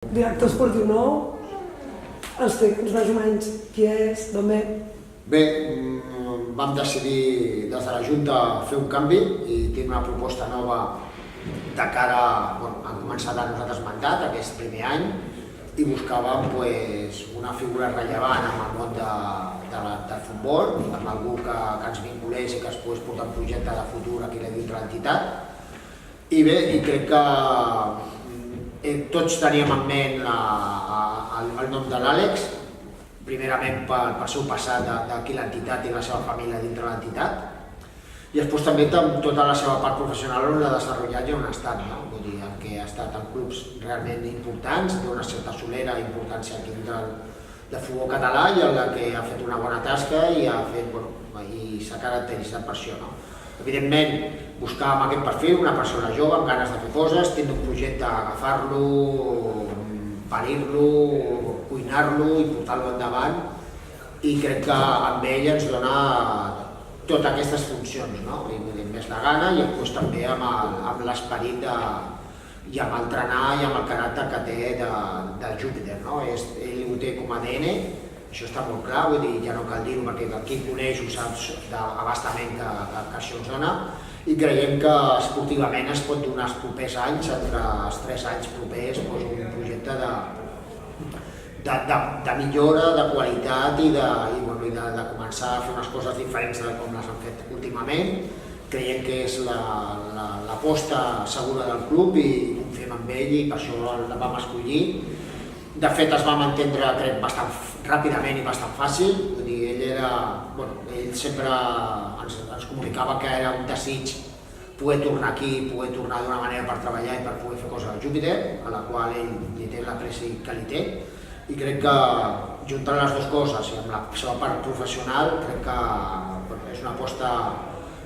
Director esportiu nou, explica'ns més o menys qui és, d'on ve. Bé, vam decidir des de la Junta fer un canvi i tenir una proposta nova de cara a començar a nosaltres mandat aquest primer any i buscàvem una figura rellevant en el món del futbol, amb algú que ens vinculés i que es pogués portar un projecte de futur aquí dintre l'entitat. I bé, crec que tots teníem en ment el nom de l'Àlex, primerament pel seu passat d'aquí l'entitat i la seva família dintre l'entitat, i després també tota la seva part professional on l'ha desenvolupat i on ha estat, vull dir, que ha estat en clubs realment importants, té una certa solera importància aquí dintre del futbol català i en la que ha fet una bona tasca i s'ha caracteritzat per això. Evidentment, buscàvem aquest perfil, una persona jove amb ganes de fer coses, tindre un projecte, agafar-lo, parir-lo, cuinar-lo i portar-lo endavant, i crec que amb ell ens dona totes aquestes funcions, més la gana i després també amb l'esperit i amb el trenar i amb el caràcter que té de Júpiter. Ell ho té com a ADN, això està molt clar, vull dir, ja no cal dir-ho perquè qui coneix ho saps abastament que això ens dona, i creiem que esportivament es pot donar els propers anys, entre els 3 anys propers, un projecte de millora, de qualitat i de començar a fer unes coses diferents de com les han fet últimament. Creiem que és l'aposta segura del club i confiem en ell i per això la vam escollir. De fet, es vam entendre, crec, bastant ràpidament i bastant fàcil. Vull dir, ell sempre ens comunicava que era un desig poder tornar aquí, poder tornar d'una manera per treballar i per poder fer coses a Júpiter, a la qual ell li té l'apreci que li té. I crec que, juntant les dues coses i amb la seva part professional, crec que és una aposta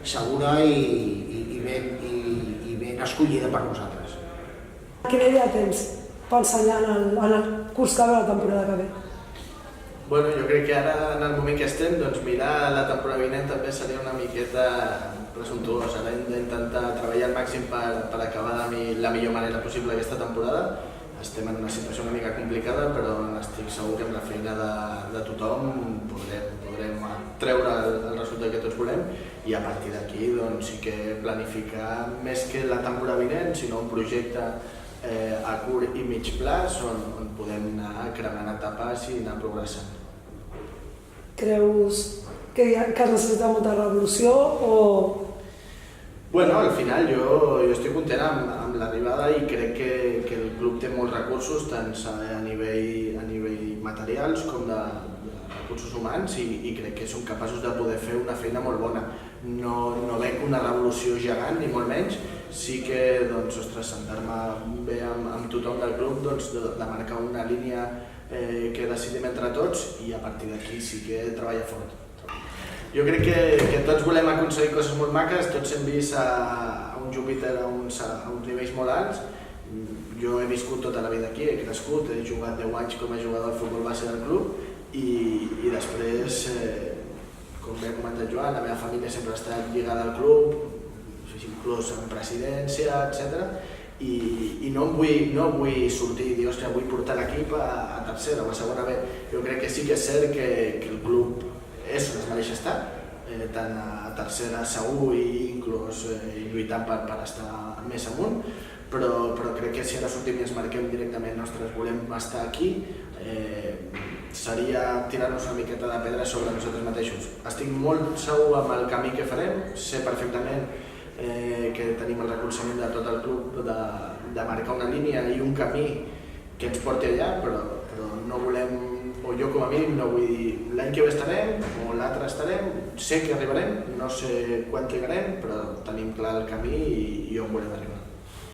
segura i ben escollida per nosaltres. Quina idea tens pensant ja en el curs que ve, la temporada que ve? Bueno, jo crec que ara, en el moment que estem, mirar la temporada vinent també seria una miqueta presumptuós. Ara hem d'intentar treballar al màxim per acabar de la millor manera possible aquesta temporada. Estem en una situació una mica complicada, però estic segur que amb la feina de tothom podrem treure el resultat que tots volem i a partir d'aquí sí que planificar més que la temporada vinent, sinó un projecte a curt i mig plaç on podem anar cremant etapes i anar progressant. Creus que es necessita molta revolució o...? Bueno, al final jo estic content amb l'arribada i crec que el club té molts recursos, tant a nivell materials com de recursos humans, i crec que som capaços de poder fer una feina molt bona. No veig una revolució gegant, ni molt menys. Sí que, sentar-me bé amb tothom del club, de marcar una línia que decidim entre tots i a partir d'aquí sí que treballa fort. Jo crec que tots volem aconseguir coses molt maques, tots hem vist a un Júpiter a uns nivells molt alts. Jo he viscut tota la vida aquí, he crescut, he jugat 10 anys com a jugador de futbol base del club i després, com bé ha comentat Joan, la meva família sempre ha estat lligada al club, inclús en presidència, etc. I no vull sortir i dir, ostres, vull portar l'equip a tercera o a segona B. Jo crec que sí que és cert que el club és on es mereix estar, tant a tercera segur i inclús lluitant per estar més amunt, però crec que si ara sortim i ens marquem directament, ostres, volem estar aquí, seria tirar-nos una miqueta de pedra sobre nosaltres mateixos. Estic molt segur amb el camí que farem, sé perfectament que tenim el recolzament de tot el club de marcar una línia i un camí que ens porti allà, però no volem, o jo com a mínim no vull dir l'any que ve estarem o l'altre estarem, sé que arribarem, no sé quan trigarem, però tenim clar el camí i on volem arribar.